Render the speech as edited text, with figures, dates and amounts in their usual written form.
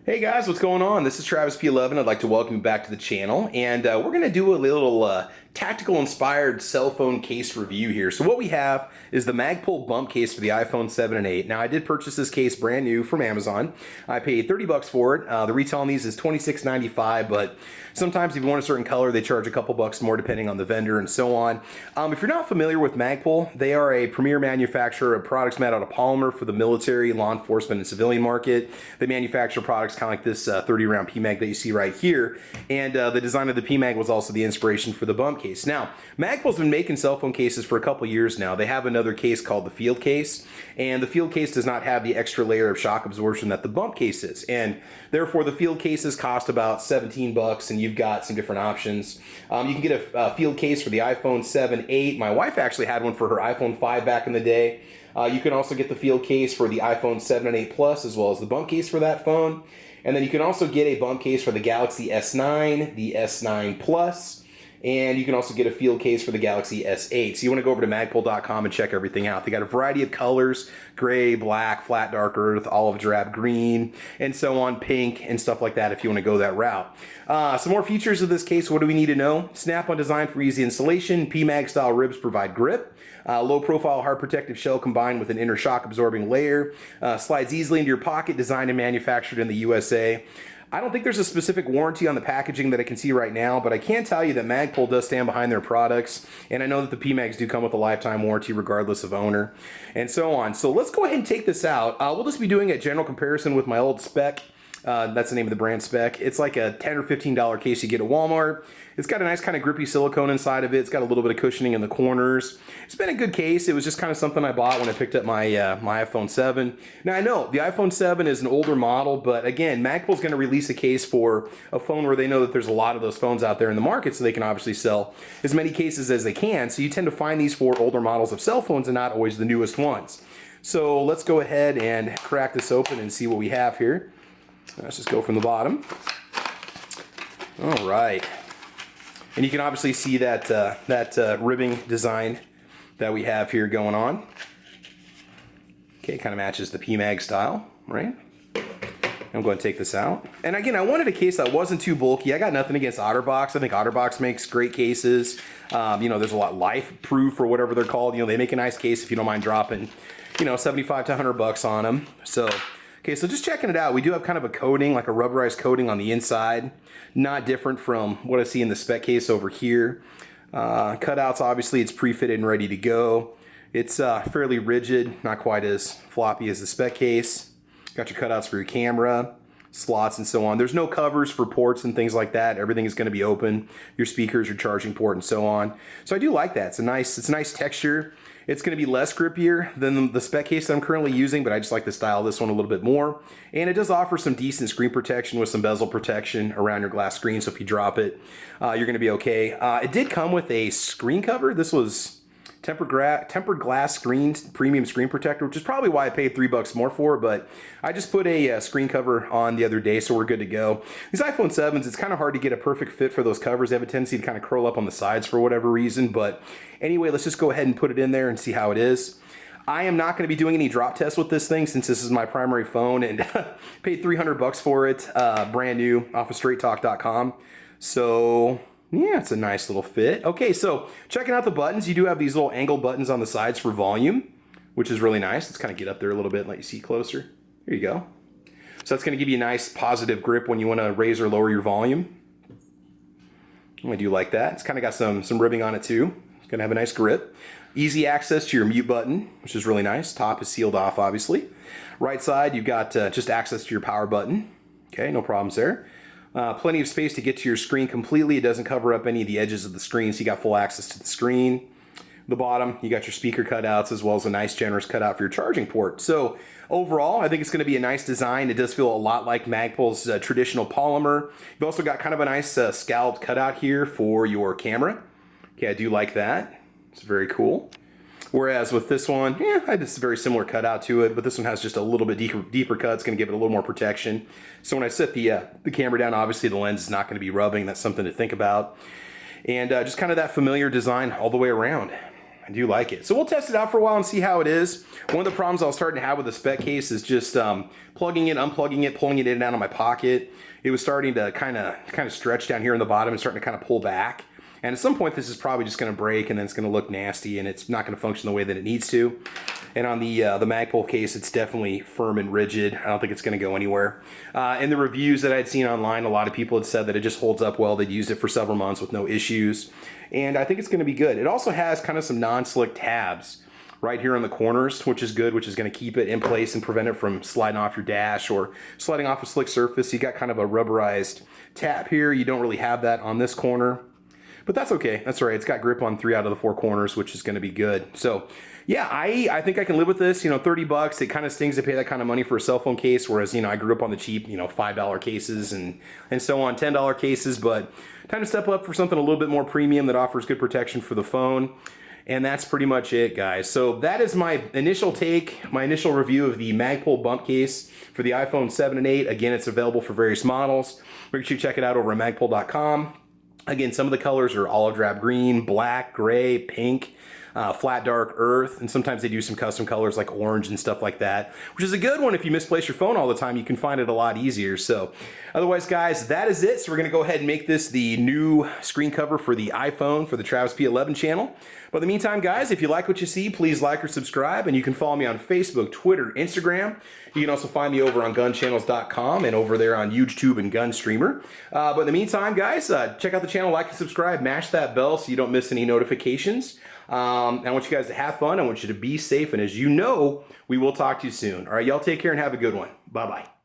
Hey guys, what's going on? This is Travis P11. I'd like to welcome you back to the channel, and we're going to do a little tactical inspired cell phone case review here. So what we have is the Magpul Bump Case for the iPhone 7 and 8. Now I did purchase this case brand new from Amazon. I paid 30 bucks for it. The retail on these is $26.95, but sometimes if you want a certain color, they charge a couple bucks more depending on the vendor and so on. If you're not familiar with Magpul, they are a premier manufacturer of products made out of polymer for the military, law enforcement, and civilian market. They manufacture products kind of like this 30-round PMag that you see right here, and the design of the PMag was also the inspiration for the bump case. Now, Magpul's been making cell phone cases for a couple years now. They have another case called the field case, and the field case does not have the extra layer of shock absorption that the bump case is, and therefore the field cases cost about 17 bucks, and you've got some different options. You can get a field case for the iPhone 7, 8. My wife actually had one for her iPhone 5 back in the day. You can also get the field case for the iPhone 7 and 8 Plus, as well as the bump case for that phone. And then you can also get a bump case for the Galaxy S9, the S9 Plus, and you can also get a field case for the Galaxy S8. So you want to go over to magpul.com and check everything out. They got a variety of colors: gray, black, flat dark earth, olive drab green, and so on, pink, and stuff like that if you want to go that route. Some more features of this case. What do we need to know? Snap-on design for easy installation. PMag style ribs provide grip. Low profile hard protective shell combined with an inner shock absorbing layer. Slides easily into your pocket, designed and manufactured in the USA. I don't think there's a specific warranty on the packaging that I can see right now, but I can tell you that Magpul does stand behind their products, and I know that the PMags do come with a lifetime warranty regardless of owner, and so on. So let's go ahead and take this out. We'll just be doing a general comparison with my old Spec. That's the name of the brand, Spec. It's like a $10 or $15 case you get at Walmart. It's got a nice kind of grippy silicone inside of it. It's got a little bit of cushioning in the corners. It's been a good case. It was just kind of something I bought when I picked up my my iPhone 7. Now I know the iPhone 7 is an older model, but again, Magpul's going to release a case for a phone where they know that there's a lot of those phones out there in the market, so they can obviously sell as many cases as they can. So you tend to find these for older models of cell phones and not always the newest ones. So let's go ahead and crack this open and see what we have here. Let's just go from the bottom. All right. And you can obviously see that ribbing design that we have here going on. Okay, kind of matches the PMag style, right? I'm going to take this out. And again, I wanted a case that wasn't too bulky. I got nothing against OtterBox. I think OtterBox makes great cases. You know, there's a lot life-proof or whatever they're called. You know, they make a nice case if you don't mind dropping, you know, 75 to 100 bucks on them. So, okay, so just checking it out, we do have kind of a coating, like a rubberized coating on the inside. Not different from what I see in the Spec case over here. Cutouts, obviously, it's pre-fitted and ready to go. It's fairly rigid, not quite as floppy as the Spec case. Got your cutouts for your camera, slots, and so on. There's no covers for ports and things like that. Everything is going to be open. Your speakers, your charging port, and so on. So I do like that. It's a nice texture. It's going to be less grippier than the Spec case that I'm currently using, but I just like the style of this one a little bit more. And it does offer some decent screen protection with some bezel protection around your glass screen, so if you drop it, you're going to be okay. It did come with a screen cover. This was tempered glass screen, premium screen protector, which is probably why I paid $3 more for it, but I just put a screen cover on the other day, so we're good to go. These iPhone 7s, it's kind of hard to get a perfect fit for those covers. They have a tendency to kind of curl up on the sides for whatever reason, but anyway, let's just go ahead and put it in there and see how it is. I am not going to be doing any drop tests with this thing since this is my primary phone, and paid 300 bucks for it, brand new, off of straighttalk.com. So yeah, it's a nice little fit. Okay, so checking out the buttons, you do have these little angle buttons on the sides for volume, which is really nice. Let's kind of get up there a little bit and let you see closer. There you go. So that's going to give you a nice positive grip when you want to raise or lower your volume. I do like that. It's kind of got some ribbing on it too. It's going to have a nice grip. Easy access to your mute button, which is really nice. Top is sealed off, obviously. Right side, you've got just access to your power button. Okay, no problems there. Plenty of space to get to your screen completely. It doesn't cover up any of the edges of the screen, so you got full access to the screen. The bottom, you got your speaker cutouts as well as a nice generous cutout for your charging port. So overall, I think it's going to be a nice design. It does feel a lot like Magpul's traditional polymer. You've also got kind of a nice scalloped cutout here for your camera. Okay, I do like that. It's very cool. Whereas with this one, yeah, it's a very similar cutout to it, but this one has just a little bit deeper cut. It's going to give it a little more protection. So when I set the camera down, obviously the lens is not going to be rubbing. That's something to think about. And just kind of that familiar design all the way around. I do like it. So we'll test it out for a while and see how it is. One of the problems I was starting to have with the spec case is just plugging it, unplugging it, pulling it in and out of my pocket. It was starting to kind of stretch down here in the bottom and starting to kind of pull back. And at some point, this is probably just going to break, and then it's going to look nasty, and it's not going to function the way that it needs to. And on the Magpul case, it's definitely firm and rigid. I don't think it's going to go anywhere. In the reviews that I'd seen online, a lot of people had said that it just holds up well. They'd used it for several months with no issues. And I think it's going to be good. It also has kind of some non-slick tabs right here on the corners, which is good, which is going to keep it in place and prevent it from sliding off your dash or sliding off a slick surface. You got kind of a rubberized tab here. You don't really have that on this corner. But that's okay. That's all right. It's got grip on 3 out of the 4 corners, which is going to be good. So, yeah, I think I can live with this. You know, $30. It kind of stings to pay that kind of money for a cell phone case, whereas, you know, I grew up on the cheap, you know, $5 cases and so on, $10 cases. But time to step up for something a little bit more premium that offers good protection for the phone. And that's pretty much it, guys. So that is my initial take, my initial review of the Magpul Bump Case for the iPhone 7 and 8. Again, it's available for various models. Make sure you check it out over at magpul.com. Again, some of the colors are olive drab green, black, gray, pink, flat dark earth, and sometimes they do some custom colors like orange and stuff like that, which is a good one. If you misplace your phone all the time, you can find it a lot easier. So otherwise, guys, that is it. So we're going to go ahead and make this the new screen cover for the iPhone for the Travis P11 channel. But in the meantime, guys, if you like what you see, please like or subscribe, and you can follow me on Facebook, Twitter, Instagram. You can also find me over on gunchannels.com and over there on UGEtube and Gunstreamer. But in the meantime, guys, check out the channel, like and subscribe, mash that bell so you don't miss any notifications. I want you guys to have fun. I want you to be safe, and as you know, we will talk to you soon. All right, y'all take care and have a good one. Bye-bye.